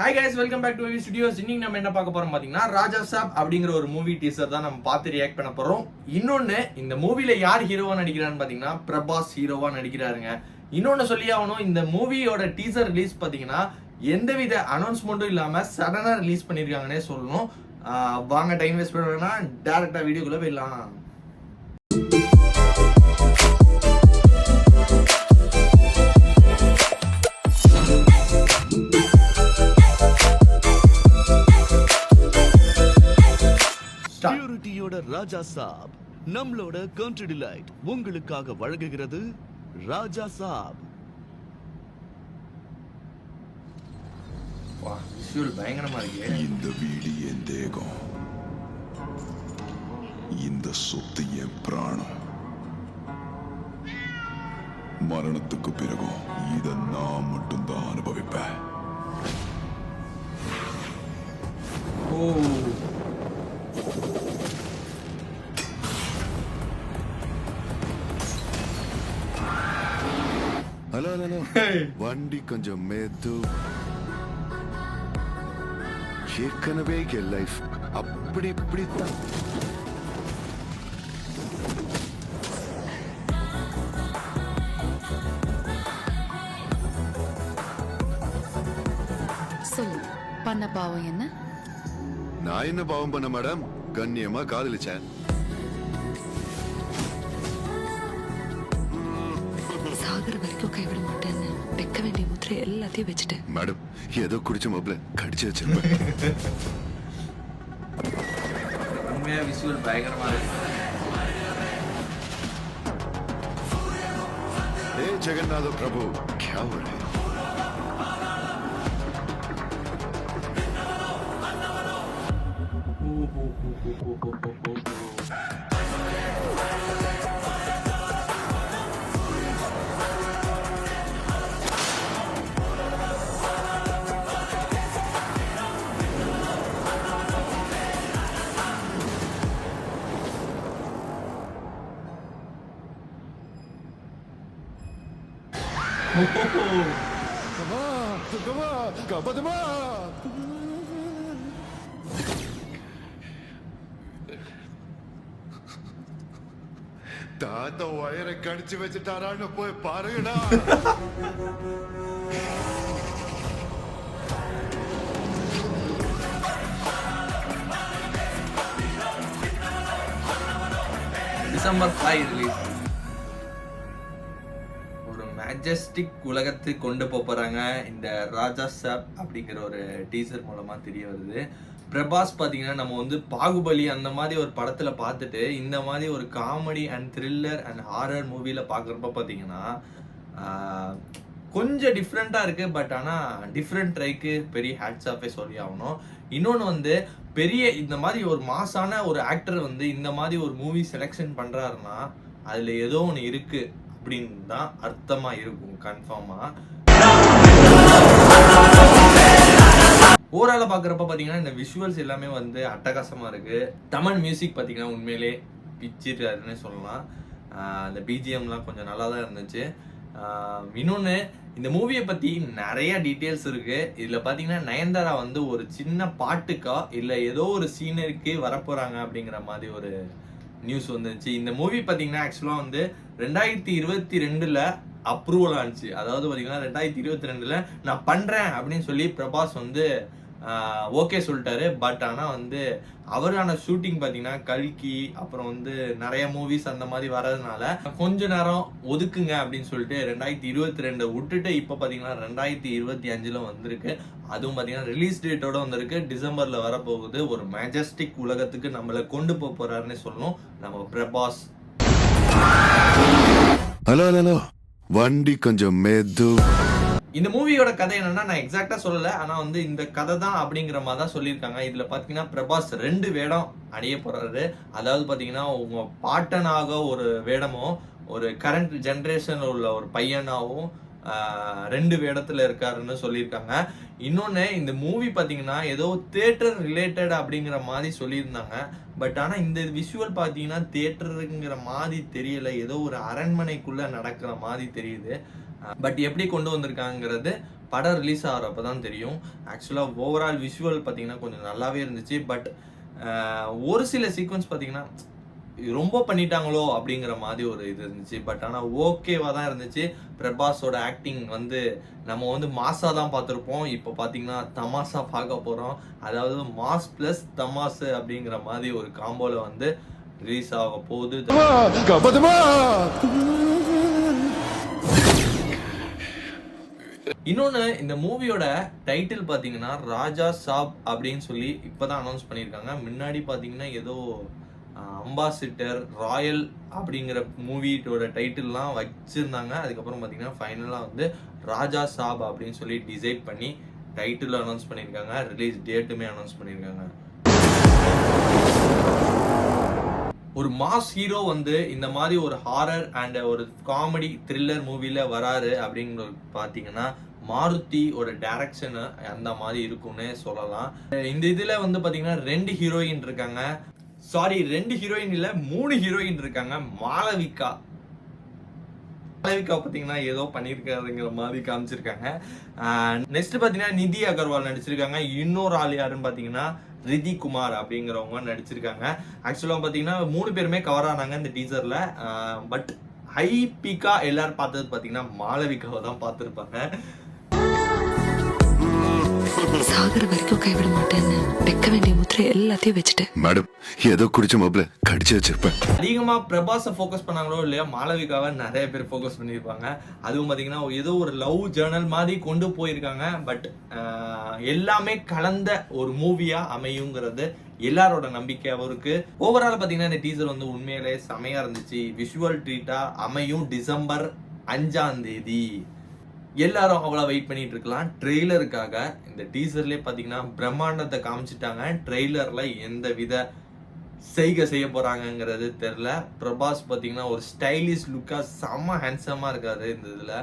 Hi guys, welcome back to V studios. இன்னைக்கு நம்ம என்ன பார்க்க போறோம் பாத்தீங்கன்னா, ராஜா சாப் அப்படிங்கிற ஒரு மூவி டீசர் தான் நம்ம பார்த்து ரியாக்ட் பண்ண போறோம். இன்னொன்னு, இந்த மூவில யார் ஹீரோவா நடிக்கிறான்னு பாத்தீங்கன்னா பிரபாஸ் ஹீரோவா நடிக்கிறாருங்க. இன்னொன்னு சொல்லி ஆகணும், இந்த மூவியோட டீசர் ரிலீஸ் பாத்தீங்கன்னா எந்தவித அனௌன்ஸ்மெண்ட்டும் இல்லாம சடனா ரிலீஸ் பண்ணிருக்காங்கன்னே சொல்லணும். வாங்க டைம் வேஸ்ட் பண்ண வேணாம், டைரக்டா வீடியோக்குள்ள போயிடலாம். பியூரிட்டியோட ராஜா சாப் நம்மளோட கண்ட்ரி டிலைட் உங்களுக்காக வழங்குகிறது ராஜா சாப். வா, விஷுவல் பயங்கரமா இருக்கு. இந்த வீடு என் தேகம், இந்த சொத்து என் பிராணம். மரணத்துக்கு பிறகும் இதை நான் மட்டும்தான் அனுபவிப்பேன். ஓ, ஹலோ ஹலோ, வண்டி கொஞ்சம் மெது. ஏற்கனவே என் லைஃப் அப்படி இப்படித்தான். சொல்லு, பண்ண பாவம் என்ன? நான் என்ன பாவம் பண்ண மேடம்? கண்ணியமா காதலிச்சேன். சாகர வரைக்கும் கைவிட மாட்டேன்னு வைக்க வேண்டிய முத்திரை எல்லாத்தையும் வச்சுட்டேன். மேடம், ஏதோ குடிச்ச மாப்பிள கடிச்சு வச்சிருப்பேன். உண்மையா விஷுவல் பயங்கரமா இருக்கு. हे जगन्नाथ प्रभु, क्या हो रहा है? தாத்தா வயரை கடிச்சு வச்சுட்டாரான்னு போய் பாருங்கடா. December 5 release. ஒரு மேஜஸ்டிக் உலகத்துக்கு கொண்டு போறாங்க இந்த ராஜா சாப் அப்படிங்கிற ஒரு டீசர் மூலமா தெரிய வருது. பிரபாஸ் பாத்தீங்கன்னா நம்ம வந்து பாகுபலி அந்த மாதிரி ஒரு படத்துல பார்த்துட்டு இந்த மாதிரி ஒரு comedy and thriller and horror மூவில பாக்குறப்ப பாத்தீங்கன்னா கொஞ்சம் டிஃப்ரெண்டா இருக்கு. பட் ஆனா டிஃப்ரெண்ட் ட்ரைக்கு பெரிய ஹேட்ஸ் ஆஃபே சொல்லி ஆகணும். இன்னொன்னு வந்து பெரிய இந்த மாதிரி ஒரு மாசான ஒரு ஆக்டர் வந்து இந்த மாதிரி ஒரு மூவி செலெக்ஷன் பண்றாருன்னா அதுல ஏதோ ஒன்று இருக்கு அப்படின்னு தான் அர்த்தமா இருக்கும் கன்ஃபார்மா. ஓவரால பாக்குறப்ப பாத்தீங்கன்னா இந்த விஷுவல்ஸ் எல்லாமே வந்து அட்டகாசமா இருக்கு. தமிழ் மியூசிக் பாத்தீங்கன்னா உண்மையிலே பிச்சிருக்காருன்னு சொல்லலாம். அந்த பிஜிஎம்லாம் கொஞ்சம் நல்லா தான் இருந்துச்சு. இன்னொன்னு, இந்த மூவியை பத்தி நிறைய டீட்டெயில்ஸ் இருக்கு. இதுல பாத்தீங்கன்னா நயன்தாரா வந்து ஒரு சின்ன பாட்டுக்கா இல்ல ஏதோ ஒரு சீனருக்கு வரப்போறாங்க அப்படிங்கிற மாதிரி ஒரு நியூஸ் வந்துச்சு. இந்த மூவி பாத்தீங்கன்னா ஆக்சுவலா வந்து 2022 அப்ரூவல் ஆனிச்சு. அதாவது பாத்தீங்கன்னா 2022 நான் பண்றேன் அப்படின்னு சொல்லி பிரபாஸ் வந்து ஓகே சொல்லிட்டாரு. பட் ஆனா வந்து அவரான ஷூட்டிங் பாத்தீங்கன்னா கல்கி அப்புறம் வந்து நிறைய மூவிஸ் அந்த மாதிரி வர்றதுனால கொஞ்ச நேரம் ஒதுக்குங்க அப்படின்னு சொல்லிட்டு 2022 விட்டுட்டு இப்ப பாத்தீங்கன்னா 2025 வந்திருக்கு. அதுவும் பாத்தீங்கன்னா ரிலீஸ் டேட்டோட வந்திருக்கு. டிசம்பர்ல வரப்போகுது. ஒரு மேஜஸ்டிக் உலகத்துக்கு நம்மளை கொண்டு போறாருன்னு சொல்லணும் நம்ம பிரபாஸ். ஹலோ ஹலோ, வண்டி கொஞ்சம் மெது. இந்த மூவியோட கதை என்னன்னா, நான் எக்ஸாக்டா சொல்லல, ஆனா வந்து இந்த கதை தான் அப்படிங்கிற மாதிரி தான் சொல்லியிருக்காங்க. இதுல பாத்தீங்கன்னா பிரபாஸ் 2 வேடம் அடைய போறாரு. அதாவது பாத்தீங்கன்னா உங்க பாட்டனாக ஒரு வேடமும் ஒரு கரண்ட் ஜெனரேஷன்ல உள்ள ஒரு பையனாகவும் 2 வேடத்துல இருக்காருன்னு சொல்லியிருக்காங்க. இன்னொன்னு, இந்த மூவி பாத்தீங்கன்னா ஏதோ தியேட்டர் ரிலேட்டட் அப்படிங்கிற மாதிரி சொல்லியிருந்தாங்க. பட் ஆனா இந்த விஷுவல் பாத்தீங்கன்னா தியேட்டருங்கிற மாதிரி தெரியல, ஏதோ ஒரு அரண்மனைக்குள்ள நடக்கிற மாதிரி தெரியுது. பட் எப்படி கொண்டு வந்திருக்காங்கிறது படம் ரிலீஸ் ஆகிறப்ப தான் தெரியும். ஆக்சுவலாக ஓவரால் விஷுவல் பார்த்தீங்கன்னா கொஞ்சம் நல்லாவே இருந்துச்சு. பட் ஒரு சில சீக்வன்ஸ் பார்த்தீங்கன்னா ரொம்ப பண்ணிட்டாங்களோ அப்படிங்கிற மாதிரி ஒரு இது இருந்துச்சு. பட் ஆனால் ஓகேவாக தான் இருந்துச்சு. பிரபாஸோட ஆக்டிங் வந்து நம்ம வந்து மாஸாக தான் பார்த்துருப்போம். இப்போ பார்த்தீங்கன்னா தமாஷா பார்க்க போகிறோம். அதாவது மாஸ் ப்ளஸ் தமாசு அப்படிங்கிற மாதிரி ஒரு காம்போவில் வந்து ரிலீஸ் ஆக போகுது. இன்னொன்று, இந்த மூவியோட டைட்டில் பார்த்தீங்கன்னா ராஜா சாப் அப்படின்னு சொல்லி இப்போதான் அனௌன்ஸ் பண்ணியிருக்காங்க. முன்னாடி பார்த்தீங்கன்னா ஏதோ அம்பாசிடர் ராயல் அப்படிங்கிற மூவியோட டைட்டில்லாம் வச்சிருந்தாங்க. அதுக்கப்புறம் பார்த்தீங்கன்னா ஃபைனலாக வந்து ராஜா சாப் அப்படின்னு சொல்லி டிசைட் பண்ணி டைட்டில் அனௌன்ஸ் பண்ணியிருக்காங்க. ரிலீஸ் டேட்டுமே அனௌன்ஸ் பண்ணியிருக்காங்க. ஒரு மாஸ் ஹீரோ வந்து இந்த மாதிரி ஒரு ஹாரர் அண்ட் ஒரு காமெடி த்ரில்லர் மூவில வராரு அப்படிங்கிறது பார்த்தீங்கன்னா மாருதி ஒரு டைரக்ஷன் அந்த மாதிரி இருக்கும்னு சொல்லலாம். இந்த இதுல வந்து பாத்தீங்கன்னா 2 ஹீரோயின் இருக்காங்க. சாரி, 2 ஹீரோயின் இல்ல, 3 ஹீரோயின் இருக்காங்க. மாளவிகா பாத்தீங்கன்னா ஏதோ பண்ணிருக்காருங்கிற மாதிரி காமிச்சிருக்காங்க. நெக்ஸ்ட் பாத்தீங்கன்னா நிதி அகர்வால் நடிச்சிருக்காங்க. இன்னொரு ஆள் யாருன்னு பாத்தீங்கன்னா ரிதி குமார் அப்படிங்கிறவங்க நடிச்சிருக்காங்க. ஆக்சுவலா பாத்தீங்கன்னா 3 பேருமே கவர் ஆனாங்க இந்த டீசர்ல. பட் ஹை பீக்கா எல்லாரும் பார்த்தது பாத்தீங்கன்னா மாளவிகாவை தான் பார்த்திருப்பாங்க. சாகர வரைக்கும் கைவிட மாட்டேன்னு வைக்க வேண்டிய முத்திரை எல்லாத்தையும் வச்சுட்டேன். மேடம், ஏதோ குடிச்ச மாப்பிள கடிச்சு வச்சிருப்பேன். அதிகமா பிரபாஸை ஃபோக்கஸ் பண்ணாங்களோ இல்லையா, மாளவிகாவை நிறைய பேர் ஃபோக்கஸ் பண்ணியிருப்பாங்க. அதுவும் பார்த்தீங்கன்னா ஏதோ ஒரு லவ் ஜேர்னல் மாதிரி கொண்டு போயிருக்காங்க. பட் எல்லாமே கலந்த ஒரு மூவியா அமையுங்கிறது எல்லாரோட நம்பிக்கையாகவும் இருக்கு. ஓவரால் பார்த்தீங்கன்னா இந்த டீசர் வந்து உண்மையிலே செமையா இருந்துச்சு. விஷுவல் ட்ரீட்டா அமையும் டிசம்பர் 5ஆம் தேதி. எல்லாரும் அவ்வளோ வெயிட் பண்ணிட்டு இருக்கலாம் ட்ரெய்லருக்காக. இந்த டீசர்லேயே பார்த்தீங்கன்னா பிரம்மாண்டத்தை காமிச்சிட்டாங்க. ட்ரெய்லர்ல எந்த வித செய்ய போறாங்கிறது தெரியல. பிரபாஸ் பார்த்தீங்கன்னா ஒரு ஸ்டைலிஷ் லுக்கா செம்ம ஹேண்ட்ஸமா இருக்காரு இந்த இதுல.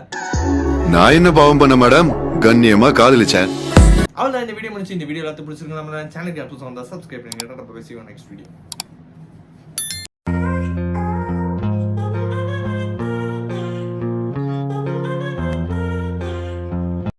நான் என்ன பாவம் பண்ண மேடம், கண்ணியமா காதலிச்சேன். அவ்வளோதான் இந்த வீடியோ முடிச்சு. இந்த வீடியோ எல்லாத்தையும் பிடிச்சிருக்கு. நம்ம சேனலுக்கு அப்போ சப்ஸ்கிரைப் பண்ணுங்க. Next video.